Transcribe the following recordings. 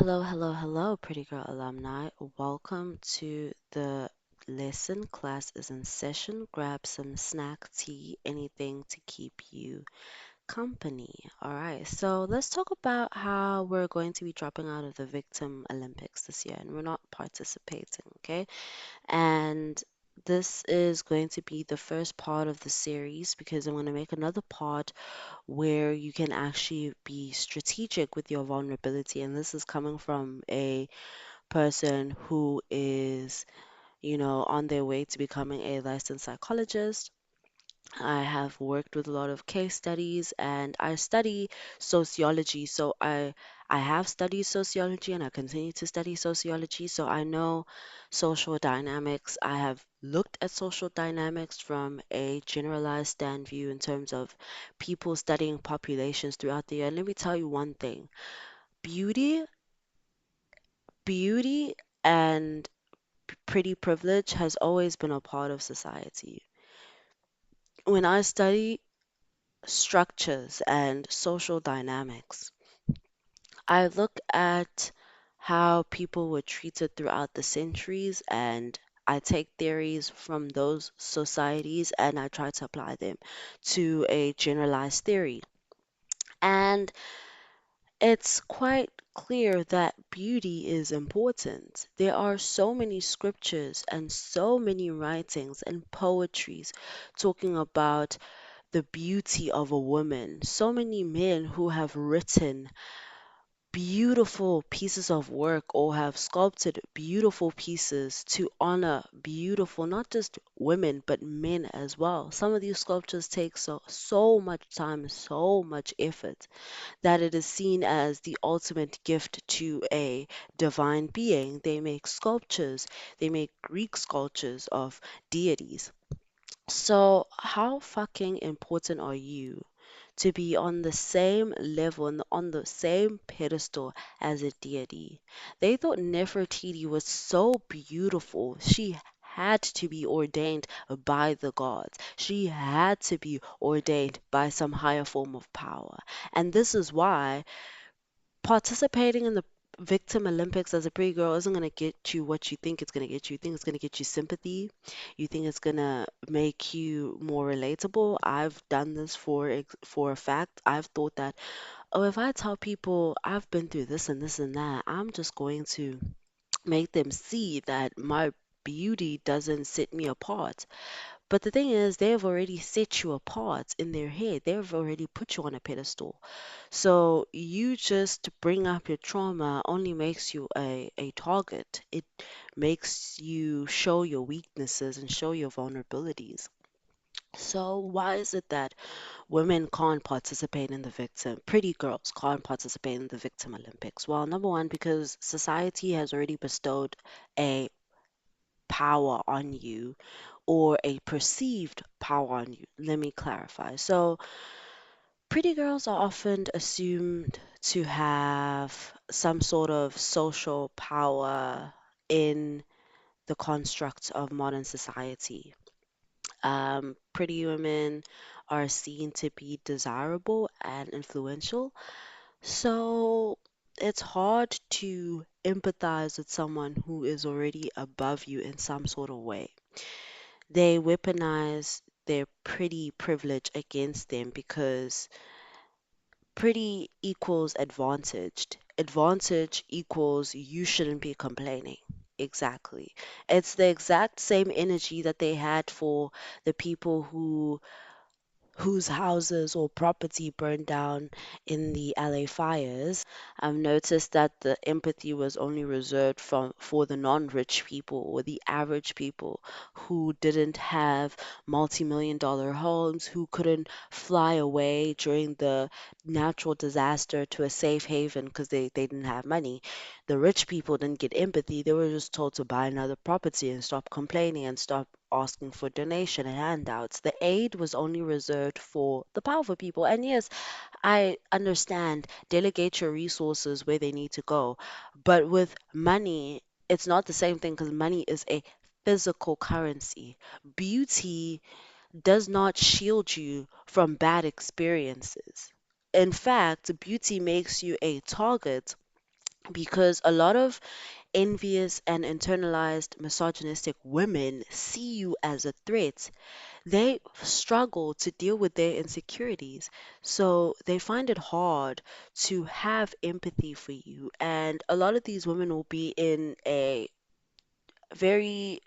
Hello, hello, hello, Pretty Girl alumni. Welcome to the lesson. Class is in session. Grab some snack, tea, anything to keep you company. All right, so let's talk about how we're going to be dropping out of the Victim Olympics this year and we're not participating, okay? And this is going to be the first part of the series because I'm going to make another part where you can actually be strategic with your vulnerability. And this is coming from a person who is, on their way to becoming a licensed psychologist. I have worked with a lot of case studies and I study sociology. So I have studied sociology and I continue to study sociology. So I know social dynamics. I have looked at social dynamics from a generalized stand view in terms of people studying populations throughout the year. And let me tell you one thing. Beauty, beauty and pretty privilege has always been a part of society. When I study structures and social dynamics, I look at how people were treated throughout the centuries and I take theories from those societies and I try to apply them to a generalized theory. And it's quite clear that beauty is important. There are so many scriptures and so many writings and poetries talking about the beauty of a woman. So many men who have written beautiful pieces of work or have sculpted beautiful pieces to honor beautiful, not just women, but men as well. Some of these sculptures take so much time, so much effort that it is seen as the ultimate gift to a divine being. They make sculptures, they make Greek sculptures of deities. So, how fucking important are you to be on the same level and on the same pedestal as a deity? They thought Nefertiti was so beautiful. She had to be ordained by the gods. She had to be ordained by some higher form of power. And this is why participating in the Victim Olympics as a pretty girl isn't going to get you what you think it's going to get you. You think it's going to get you sympathy. You think it's going to make you more relatable. I've done this for a fact. I've thought that, oh, if I tell people I've been through this and this and that, I'm just going to make them see that my beauty doesn't set me apart. But the thing is, they've already set you apart in their head. They've already put you on a pedestal. So you just bring up your trauma only makes you a target. It makes you show your weaknesses and show your vulnerabilities. So why is it that women can't participate in the victim, pretty girls can't participate in the Victim Olympics? Well, number one, because society has already bestowed a power on you or a perceived power on you. Let me clarify. So, pretty girls are often assumed to have some sort of social power in the construct of modern society. Pretty women are seen to be desirable and influential. So, it's hard to empathize with someone who is already above you in some sort of way. They weaponize their pretty privilege against them because pretty equals advantaged. Advantage equals you shouldn't be complaining. Exactly. It's the exact same energy that they had for the people whose houses or property burned down in the LA fires. I've noticed that the empathy was only reserved for the non-rich people or the average people who didn't have multi-million dollar homes, who couldn't fly away during the natural disaster to a safe haven because they didn't have money. The rich people didn't get empathy. They were just told to buy another property and stop complaining and stop asking for donation and handouts. The aid was only reserved for the powerful people. And yes, I understand delegate your resources where they need to go. But with money, it's not the same thing because money is a physical currency. Beauty does not shield you from bad experiences. In fact, beauty makes you a target because a lot of envious and internalized misogynistic women see you as a threat. They struggle to deal with their insecurities. So they find it hard to have empathy for you. And a lot of these women will be in a very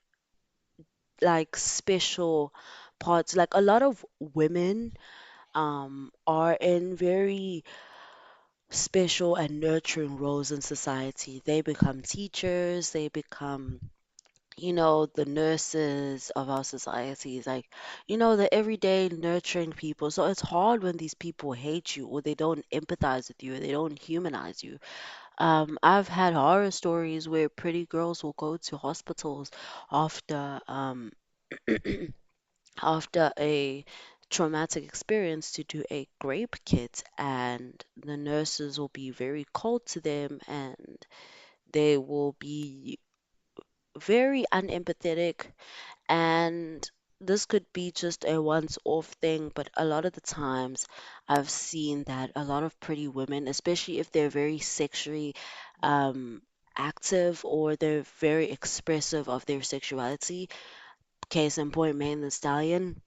like special parts. Like a lot of women are in very special and nurturing roles in society. They become teachers, they become the nurses of our societies, like, the everyday nurturing people. So it's hard when these people hate you or they don't empathize with you or they don't humanize you. I've had horror stories where pretty girls will go to hospitals after, after a traumatic experience to do a grape kit, and the nurses will be very cold to them and they will be very unempathetic. And this could be just a once off thing, but a lot of the times I've seen that a lot of pretty women, especially if they're very sexually um, active or they're very expressive of their sexuality, case in point, Megan Thee Stallion,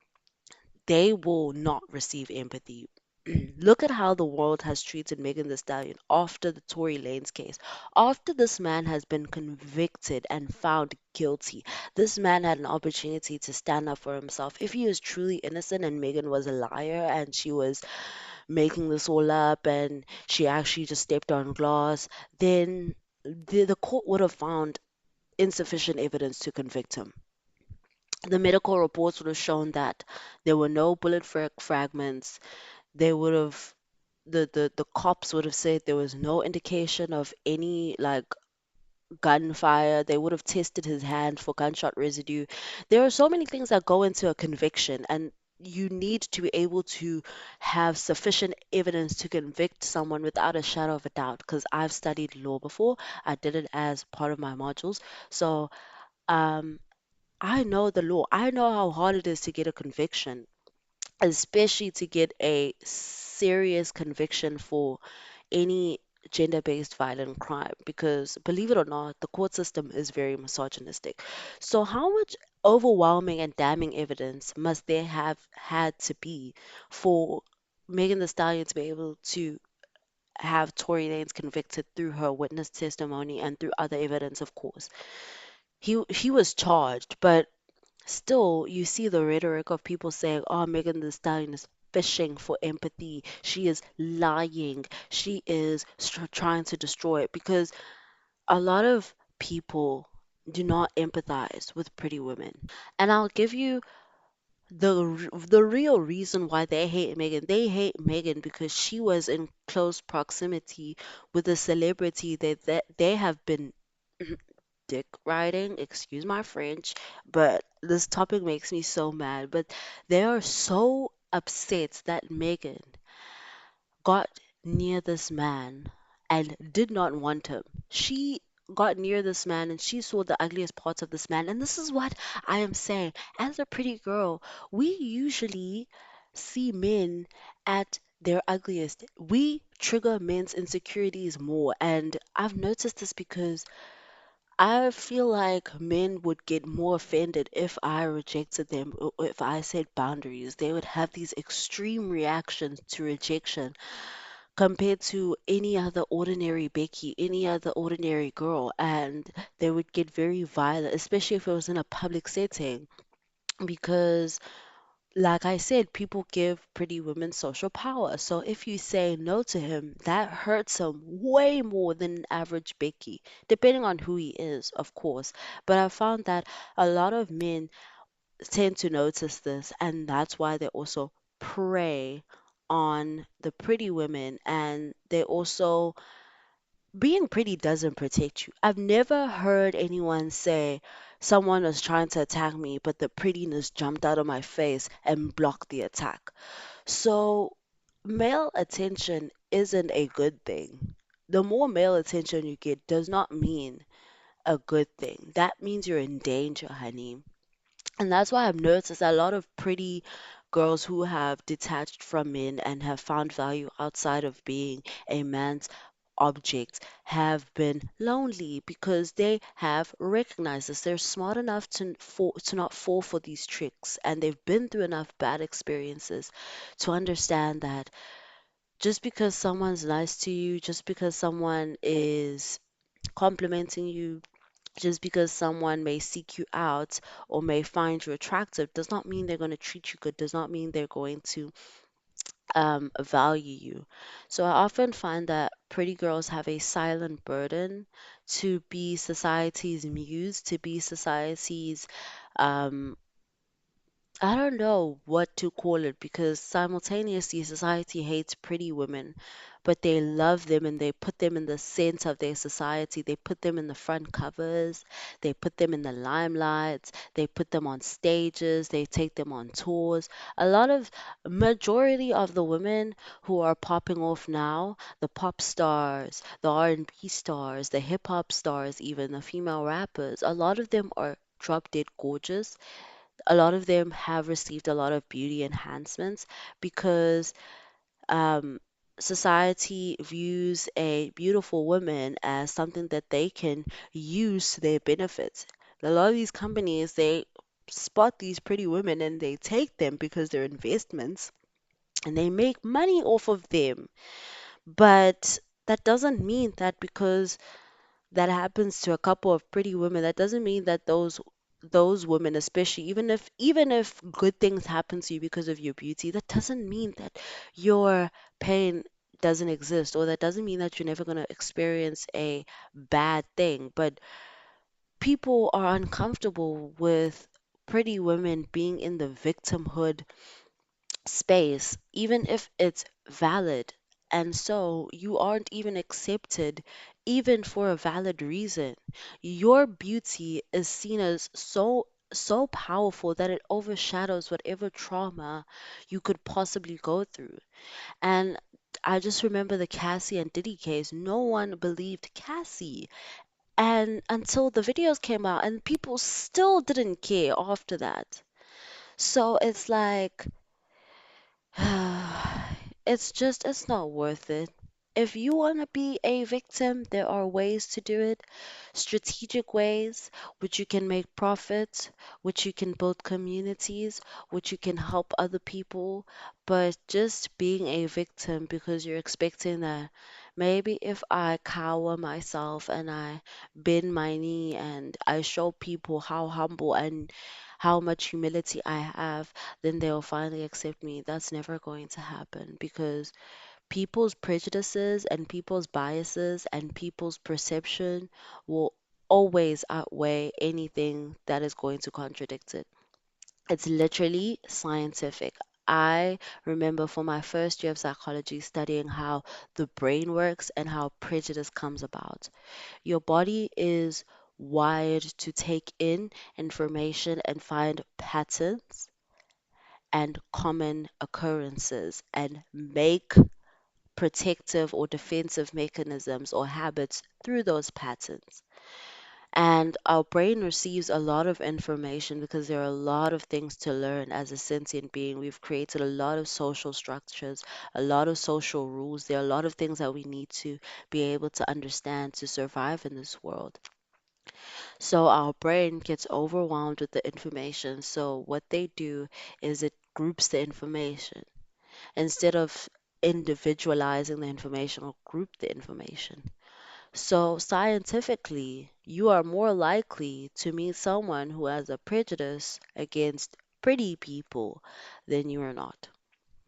they will not receive empathy. Look at how the world has treated Megan Thee Stallion after the Tory Lanez case. After this man has been convicted and found guilty, this man had an opportunity to stand up for himself. If he was truly innocent and Megan was a liar and she was making this all up and she actually just stepped on glass, then the court would have found insufficient evidence to convict him. The medical reports would have shown that there were no bullet fragments. They would have the cops would have said there was no indication of any like gunfire. They would have tested his hand for gunshot residue. There are so many things that go into a conviction, and you need to be able to have sufficient evidence to convict someone without a shadow of a doubt. Because I've studied law before, I did it as part of my modules. So um, I know the law. I know how hard it is to get a conviction, especially to get a serious conviction for any gender-based violent crime, because believe it or not, the court system is very misogynistic. So how much overwhelming and damning evidence must there have had to be for Megan Thee Stallion to be able to have Tory Lanez convicted through her witness testimony and through other evidence, of course. He was charged, but still, you see the rhetoric of people saying, oh, Megan Thee Stallion is fishing for empathy. She is lying. She is trying to destroy it, because a lot of people do not empathize with pretty women. And I'll give you the real reason why they hate Megan. They hate Megan because she was in close proximity with a celebrity that they have been dick riding, excuse my French, but this topic makes me so mad. But they are so upset that Megan got near this man and did not want him. She got near this man and she saw the ugliest parts of this man. And this is what I am saying. As a pretty girl, we usually see men at their ugliest. We trigger men's insecurities more. And I've noticed this because I feel like men would get more offended if I rejected them or if I set boundaries. They would have these extreme reactions to rejection compared to any other ordinary Becky, any other ordinary girl, and they would get very violent, especially if it was in a public setting. Because, like I said, people give pretty women social power. So if you say no to him, that hurts him way more than an average Becky, depending on who he is, of course. But I found that a lot of men tend to notice this, and that's why they also prey on the pretty women, and they also being pretty doesn't protect you. I've never heard anyone say someone was trying to attack me, but the prettiness jumped out of my face and blocked the attack. So, male attention isn't a good thing. The more male attention you get does not mean a good thing. That means you're in danger, honey. And that's why I've noticed a lot of pretty girls who have detached from men and have found value outside of being a man's objects have been lonely because they have recognized this. They're smart enough to not fall for these tricks, and they've been through enough bad experiences to understand that just because someone's nice to you, just because someone is complimenting you, just because someone may seek you out or may find you attractive, does not mean they're going to treat you good, does not mean they're going to value you. So I often find that pretty girls have a silent burden to be society's muse, to be society's um, I don't know what to call it because simultaneously society hates pretty women, but they love them and they put them in the center of their society. They put them in the front covers, they put them in the limelights, they put them on stages, they take them on tours. A lot of majority of the women who are popping off now, the pop stars, the R&B stars, the hip hop stars, even the female rappers, a lot of them are drop dead gorgeous. A lot of them have received a lot of beauty enhancements because um, society views a beautiful woman as something that they can use to their benefit. A lot of these companies, they spot these pretty women and they take them because they're investments and they make money off of them. But that doesn't mean that because that happens to a couple of pretty women, that doesn't mean that those women, especially even if good things happen to you because of your beauty, that doesn't mean that your pain doesn't exist, or that doesn't mean that you're never going to experience a bad thing. But people are uncomfortable with pretty women being in the victimhood space, even if it's valid. And so you aren't even accepted, even for a valid reason. Your beauty is seen as so powerful that it overshadows whatever trauma you could possibly go through. And I just remember the Cassie and Diddy case. No one believed Cassie. And until the videos came out, and people still didn't care after that. So it's like, it's not worth it. If you want to be a victim, there are ways to do it, strategic ways, which you can make profits, which you can build communities, which you can help other people. But just being a victim because you're expecting that maybe if I cower myself and I bend my knee and I show people how humble and how much humility I have, then they'll finally accept me. That's never going to happen because people's prejudices and people's biases and people's perception will always outweigh anything that is going to contradict it. It's literally scientific. I remember for my first year of psychology studying how the brain works and how prejudice comes about. Your body is wired to take in information and find patterns and common occurrences and make protective or defensive mechanisms or habits through those patterns. And our brain receives a lot of information because there are a lot of things to learn as a sentient being. We've created a lot of social structures, a lot of social rules. There are a lot of things that we need to be able to understand to survive in this world. So our brain gets overwhelmed with the information. So what they do is it groups the information instead of individualizing the information or group the information. So scientifically, you are more likely to meet someone who has a prejudice against pretty people than you are not.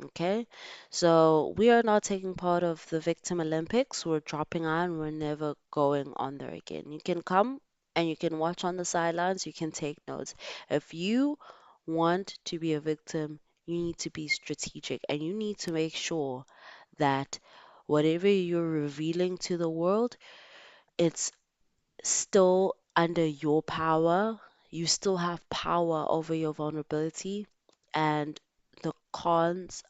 Okay, so we are not taking part of the Victim Olympics. We're dropping on. We're never going on there again. You can come and you can watch on the sidelines. You can take notes. If you want to be a victim, you need to be strategic and you need to make sure that whatever you're revealing to the world, it's still under your power. You still have power over your vulnerability, and the cons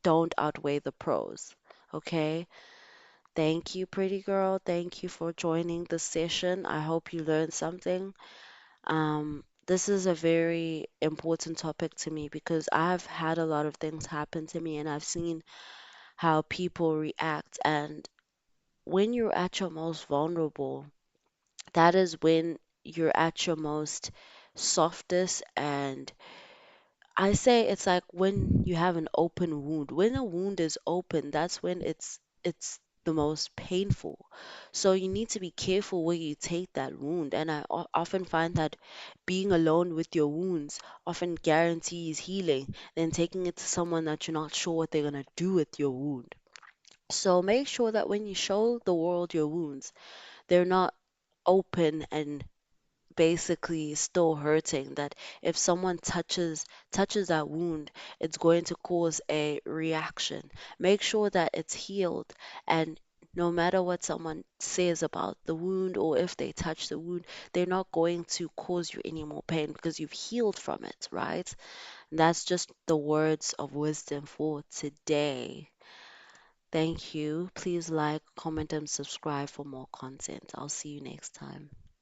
don't outweigh the pros. Okay? Thank you, pretty girl. Thank you for joining the session. I hope you learned something. This is a very important topic to me because I've had a lot of things happen to me and I've seen how people react. And when you're at your most vulnerable, that is when you're at your most softest. And I say it's like when you have an open wound. When a wound is open, that's when it's the most painful. So you need to be careful where you take that wound. And I often find that being alone with your wounds often guarantees healing than taking it to someone that you're not sure what they're gonna do with your wound. So make sure that when you show the world your wounds, they're not open and basically still hurting, that if someone touches that wound, it's going to cause a reaction. Make sure that it's healed, and no matter what someone says about the wound or if they touch the wound, they're not going to cause you any more pain because you've healed from it, right? And that's just the words of wisdom for today. Thank you. Please like, comment, and subscribe for more content. I'll see you next time.